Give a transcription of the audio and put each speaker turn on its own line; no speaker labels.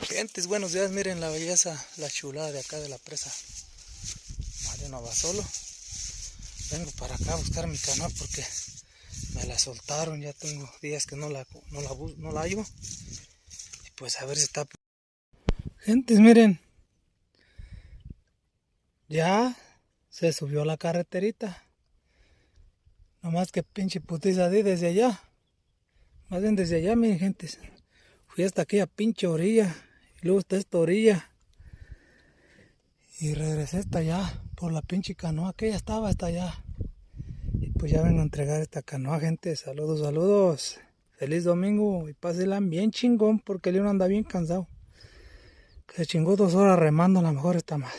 Gentes, buenos días, miren la belleza, la chulada de acá de la presa Mariano Abasolo. Vengo para acá a buscar mi canoa porque me la soltaron, ya tengo días que no la hallo. Y pues a ver si está. Gentes, miren, ya se subió a la carreterita. Nomás que pinche putiza desde allá. Más bien desde allá, miren, gentes. Fui hasta aquella pinche orilla. Y luego hasta esta orilla. Y regresé hasta allá. Por la pinche canoa que ya estaba hasta allá. Y pues ya vengo a entregar esta canoa, gente. Saludos, saludos. Feliz domingo. Y pásenla bien chingón porque el león anda bien cansado. Que se chingó 2 horas remando, a lo mejor está más.